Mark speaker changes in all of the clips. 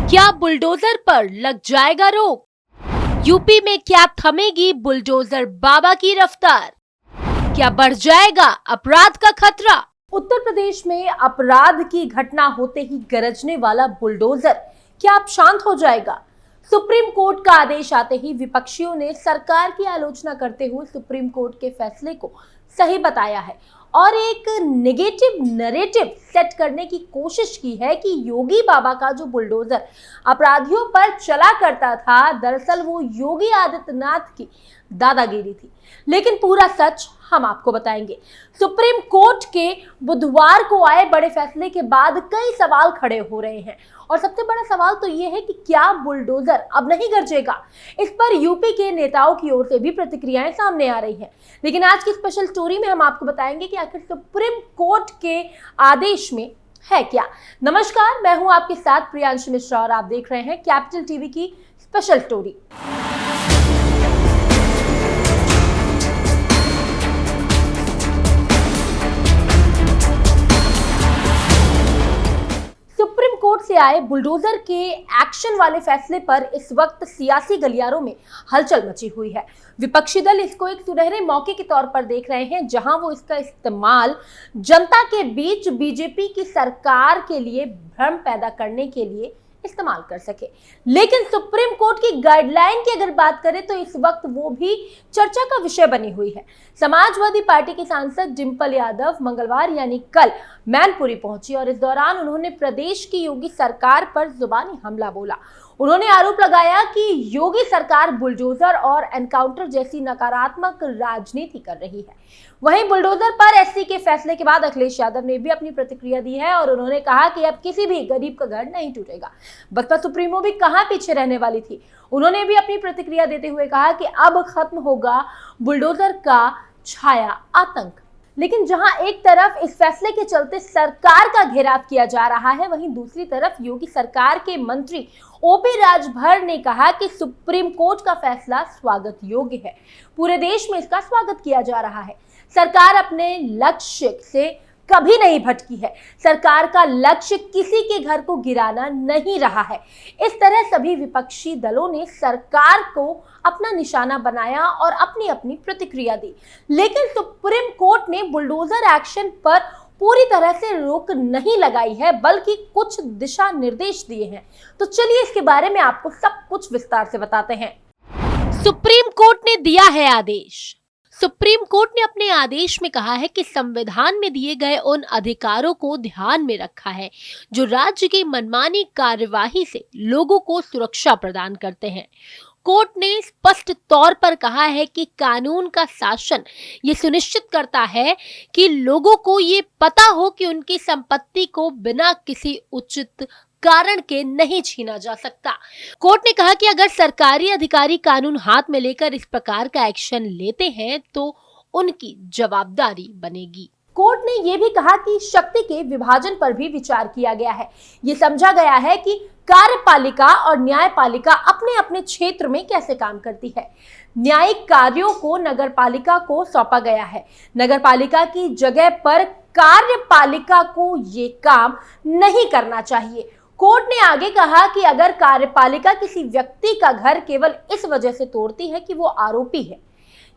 Speaker 1: क्या बुलडोजर पर लग जाएगा रोक? यूपी में क्या थमेगी बुलडोजर बाबा की रफ्तार? क्या बढ़ जाएगा अपराध का खतरा? उत्तर प्रदेश में अपराध की घटना होते ही गरजने वाला बुलडोजर क्या अब शांत हो जाएगा? सुप्रीम कोर्ट का आदेश आते ही विपक्षियों ने सरकार की आलोचना करते हुए सुप्रीम कोर्ट के फैसले को सही बताया है और एक नेगेटिव नैरेटिव सेट करने की कोशिश की है कि योगी बाबा का जो बुलडोजर अपराधियों पर चला करता था, दरअसल वो योगी आदित्यनाथ की दादागिरी थी। लेकिन पूरा सच हम आपको बताएंगे। सुप्रीम कोर्ट के बुधवार को आए बड़े फैसले के बाद कई सवाल खड़े हो रहे हैं और सबसे बड़ा सवाल तो ये है कि क्या बुलडोजर अब नहीं गरजेगा? इस पर यूपी के नेताओं की ओर से भी प्रतिक्रियाएं सामने आ रही हैं। लेकिन आज की स्पेशल स्टोरी में हम आपको बताएंगे कि आखिर सुप्रीम कोर्ट के आदेश में है क्या। नमस्कार, मैं हूं आपके साथ प्रियांशु मिश्रा और आप देख रहे हैं कैपिटल टीवी की स्पेशल स्टोरी। सुप्रीम कोर्ट से आए बुलडोजर के एक्शन वाले फैसले पर इस वक्त सियासी गलियारों में हलचल मची हुई है। विपक्षी दल इसको एक सुनहरे मौके के तौर पर देख रहे हैं, जहां वो इसका इस्तेमाल जनता के बीच बीजेपी की सरकार के लिए भ्रम पैदा करने के लिए इस्तेमाल कर सके। लेकिन सुप्रीम कोर्ट की गाइडलाइन की अगर बात करें तो इस वक्त वो भी चर्चा का विषय बनी हुई है। समाजवादी पार्टी की सांसद डिंपल यादव मंगलवार यानी कल मैनपुरी पहुंची और इस दौरान उन्होंने प्रदेश की योगी सरकार पर जुबानी हमला बोला। उन्होंने आरोप लगाया कि योगी सरकार बुलडोजर और एनकाउंटर जैसी नकारात्मक राजनीति कर रही है। वहीं बुलडोजर पर एससी के फैसले के बाद अखिलेश यादव ने भी अपनी प्रतिक्रिया दी है और उन्होंने कहा कि अब किसी भी गरीब का घर नहीं टूटेगा। बसपा सुप्रीमो भी कहां पीछे रहने वाली थी। उन्होंने भी अपनी प्रतिक्रिया देते हुए कहा कि अब खत्म होगा बुलडोजर का छाया आतंक। लेकिन जहां एक तरफ इस फैसले के चलते सरकार का घेराव किया जा रहा है, वहीं दूसरी तरफ योगी सरकार के मंत्री ओपी राजभर ने कहा कि सुप्रीम कोर्ट का फैसला स्वागत योग्य है। पूरे देश में इसका स्वागत किया जा रहा है। सरकार अपने लक्ष्य से कभी नहीं भटकी है। सरकार का लक्ष्य किसी के घर को गिराना नहीं रहा है। इस तरह सभी विपक्षी दलों ने सरकार को अपना निशाना बनाया और अपनी अपनी प्रतिक्रिया दी। लेकिन सुप्रीम कोर्ट ने बुलडोजर एक्शन पर पूरी तरह से रोक नहीं लगाई है, बल्कि कुछ दिशा निर्देश दिए हैं। तो चलिए इसके बारे में आपको सब कुछ विस्तार से बताते हैं। सुप्रीम कोर्ट ने दिया है आदेश। सुप्रीम कोर्ट ने अपने आदेश में कहा है कि संविधान में दिए गए उन अधिकारों को ध्यान में रखा है जो राज्य की मनमानी कार्यवाही से लोगों को सुरक्षा प्रदान करते हैं। कोर्ट ने स्पष्ट तौर पर कहा है कि कानून का शासन ये सुनिश्चित करता है कि लोगों को ये पता हो कि उनकी संपत्ति को बिना किसी उचित कारण के नहीं छीना जा सकता। कोर्ट ने कहा कि अगर सरकारी अधिकारी कानून हाथ में लेकर इस प्रकार का एक्शन लेते हैं तो उनकी जवाबदारी बनेगी। कोर्ट ने यह भी कहा कि शक्ति के विभाजन पर भी विचार किया गया है। ये समझा गया है कि कार्यपालिका और न्यायपालिका अपने अपने क्षेत्र में कैसे काम करती है। न्यायिक कार्यों को नगरपालिका को सौंपा गया है। नगरपालिका की जगह पर कार्यपालिका को ये काम नहीं करना चाहिए। कोर्ट ने आगे कहा कि अगर कार्यपालिका किसी व्यक्ति का घर केवल इस वजह से तोड़ती है कि वो आरोपी है,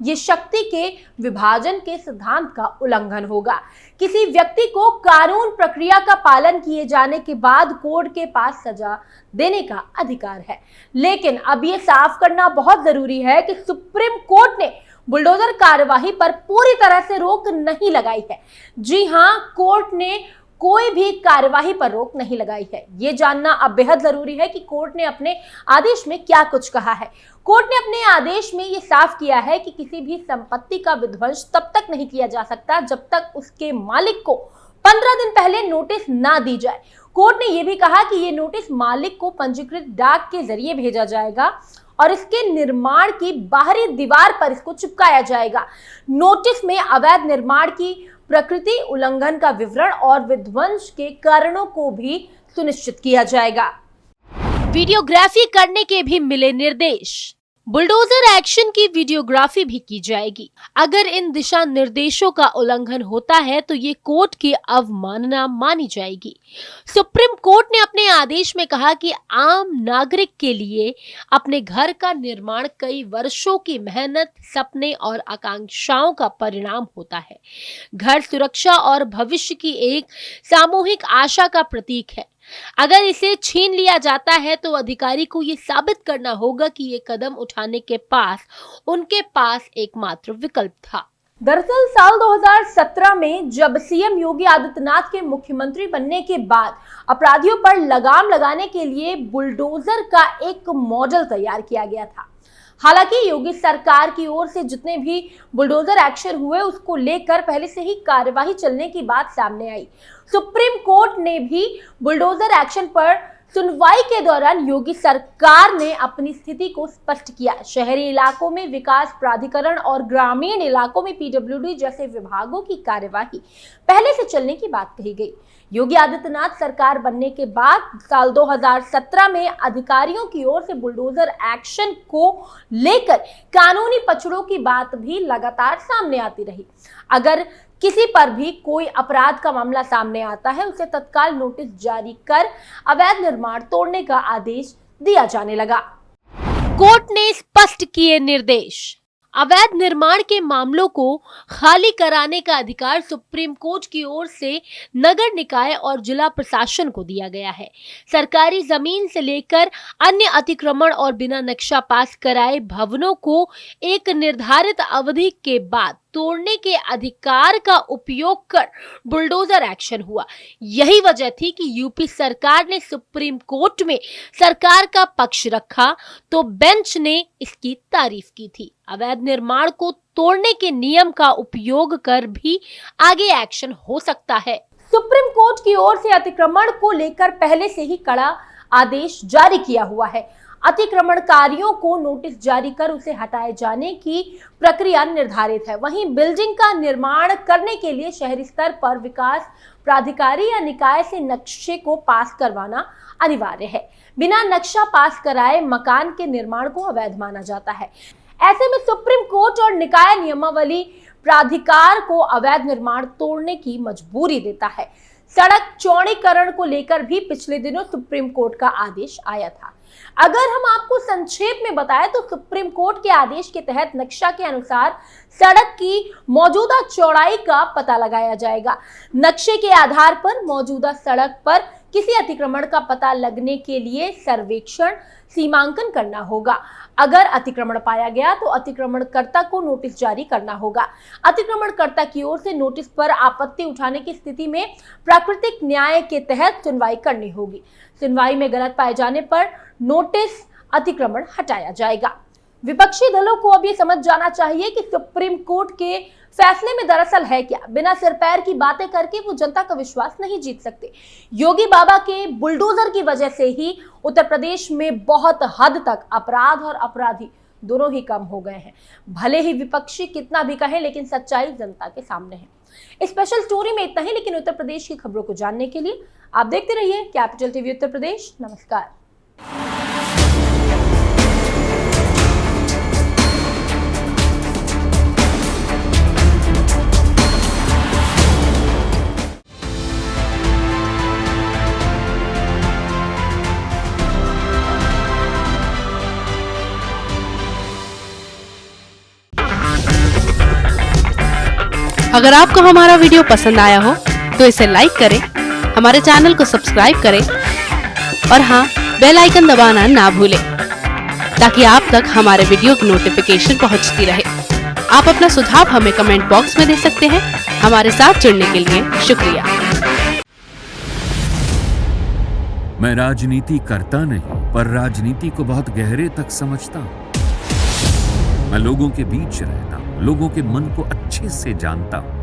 Speaker 1: ये शक्ति के विभाजन के सिद्धांत का उल्लंघन होगा। किसी व्यक्ति को कानून प्रक्रिया का पालन किए जाने के बाद कोर्ट के पास सजा देने का अधिकार है। लेकिन अब ये साफ करना बहुत जरूरी है कि सुप्रीम कोर्ट ने बुलडोजर कार्यवाही पर पूरी तरह से रोक नहीं लगाई है। जी हां, कोर्ट ने कोई भी कार्यवाही पर रोक नहीं लगाई है। ये जानना अब बेहद जरूरी है कि कोर्ट ने अपने आदेश में क्या कुछ कहा है। कोर्ट ने अपने आदेश में ये साफ किया है कि किसी भी संपत्ति का विध्वंस तब तक नहीं किया जा सकता जब तक उसके मालिक को 15 दिन पहले नोटिस ना दी जाए। कोर्ट ने यह भी कहा कि ये नोटिस मालिक को पंजीकृत डाक के जरिए भेजा जाएगा और इसके निर्माण की बाहरी दीवार पर इसको चिपकाया जाएगा। नोटिस में अवैध निर्माण की प्रकृति, उल्लंघन का विवरण और विध्वंस के कारणों को भी सुनिश्चित किया जाएगा। वीडियोग्राफी करने के भी मिले निर्देश। बुलडोजर एक्शन की वीडियोग्राफी भी की जाएगी। अगर इन दिशा निर्देशों का उल्लंघन होता है तो ये कोर्ट की अवमानना मानी जाएगी। सुप्रीम कोर्ट ने अपने आदेश में कहा कि आम नागरिक के लिए अपने घर का निर्माण कई वर्षों की मेहनत, सपने और आकांक्षाओं का परिणाम होता है। घर सुरक्षा और भविष्य की एक सामूहिक आशा का प्रतीक है। अगर इसे छीन लिया जाता है तो अधिकारी को ये साबित करना होगा कि ये कदम उठाने के पास उनके पास एकमात्र विकल्प था। दरअसल साल 2017 में जब सीएम योगी आदित्यनाथ के मुख्यमंत्री बनने के बाद अपराधियों पर लगाम लगाने के लिए बुलडोजर का एक मॉडल तैयार किया गया था। हालांकि योगी सरकार की ओर से जितने भी बुलडोजर एक्शन हुए उसको लेकर पहले से ही कार्यवाही चलने की बात सामने आई। सुप्रीम कोर्ट ने भी बुलडोजर एक्शन पर सुनवाई के दौरान योगी सरकार ने अपनी स्थिति को स्पष्ट किया। शहरी इलाकों में विकास प्राधिकरण और ग्रामीण इलाकों में पीडब्ल्यूडी जैसे विभागों की कार्यवाही पहले से चलने की बात कही गई। योगी आदित्यनाथ सरकार बनने के बाद साल 2017 में अधिकारियों की ओर से बुलडोजर एक्शन को लेकर कानूनी पचड़ों की बात भी लगातार सामने आती रही। अगर किसी पर भी कोई अपराध का मामला सामने आता है उसे तत्काल नोटिस जारी कर अवैध निर्माण तोड़ने का आदेश दिया जाने लगा। कोर्ट ने स्पष्ट किए निर्देश। अवैध निर्माण के मामलों को खाली कराने का अधिकार सुप्रीम कोर्ट की ओर से नगर निकाय और जिला प्रशासन को दिया गया है। सरकारी जमीन से लेकर अन्य अतिक्रमण और बिना नक्शा पास कराए भवनों को एक निर्धारित अवधि के बाद तोड़ने के अधिकार का उपयोग कर बुलडोजर एक्शन हुआ। यही वजह थी कि यूपी सरकार ने सुप्रीम कोर्ट में सरकार का पक्ष रखा तो बेंच ने इसकी तारीफ की थी। अवैध निर्माण को तोड़ने के नियम का उपयोग कर भी आगे एक्शन हो सकता है। सुप्रीम कोर्ट की ओर से अतिक्रमण को लेकर पहले से ही कड़ा आदेश जारी किया हुआ है। अतिक्रमणकारियों को नोटिस जारी कर उसे हटाए जाने की प्रक्रिया निर्धारित है। वहीं बिल्डिंग का निर्माण करने के लिए शहरी स्तर पर विकास प्राधिकारी या निकाय से नक्शे को पास करवाना अनिवार्य है। बिना नक्शा पास कराए मकान के निर्माण को अवैध माना जाता है। ऐसे में सुप्रीम कोर्ट और निकाय नियमावली प्राधिकार को अवैध निर्माण तोड़ने की मजबूरी देता है। सड़क चौड़ीकरण को लेकर भी पिछले दिनों सुप्रीम कोर्ट का आदेश आया था। अगर हम आपको संक्षेप में बताएं तो सुप्रीम कोर्ट के आदेश के तहत नक्शा के अनुसार सड़क की मौजूदा चौड़ाई का पता लगाया जाएगा। नक्शे के आधार पर मौजूदा सड़क पर किसी अतिक्रमण का पता लगने के लिए सर्वेक्षण सीमांकन करना होगा। अगर अतिक्रमण पाया गया तो अतिक्रमणकर्ता को नोटिस जारी करना होगा। अतिक्रमणकर्ता की ओर से नोटिस पर आपत्ति उठाने की स्थिति में प्राकृतिक न्याय के तहत सुनवाई करनी होगी। सुनवाई में गलत पाए जाने पर नोटिस अतिक्रमण हटाया जाएगा। विपक्षी दलों को अब ये समझ जाना चाहिए कि सुप्रीम कोर्ट के फैसले में दरअसल है क्या। बिना सिर पैर की बातें करके वो जनता का विश्वास नहीं जीत सकते। योगी बाबा के बुलडोजर की वजह से ही उत्तर प्रदेश में बहुत हद तक अपराध और अपराधी दोनों ही कम हो गए हैं। भले ही विपक्षी कितना भी कहे लेकिन सच्चाई जनता के सामने है। स्पेशल स्टोरी में इतना ही, लेकिन उत्तर प्रदेश की खबरों को जानने के लिए आप देखते रहिए कैपिटल टीवी उत्तर प्रदेश। नमस्कार।
Speaker 2: अगर आपको हमारा वीडियो पसंद आया हो तो इसे लाइक करें, हमारे चैनल को सब्सक्राइब करें और हाँ, बेल आइकन दबाना ना भूलें ताकि आप तक हमारे वीडियो की नोटिफिकेशन पहुंचती रहे। आप अपना सुझाव हमें कमेंट बॉक्स में दे सकते हैं। हमारे साथ जुड़ने के लिए शुक्रिया।
Speaker 3: मैं राजनीति करता नहीं पर राजनीति को बहुत गहरे तक समझता हूं। मैं लोगों के बीच रहता हूं, लोगों के मन को अच्छे से जानता हूं।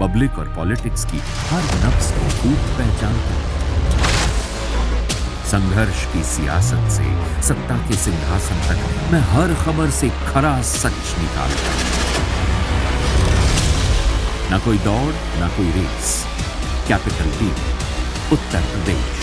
Speaker 3: पब्लिक और पॉलिटिक्स की हर नब्ज को खूब पहचानता हूं। संघर्ष की सियासत से सत्ता के सिंहासन तक मैं हर खबर से खरा सच निकालता हूं। ना कोई दौड़, ना कोई race. Capital TV, Uttar Pradesh.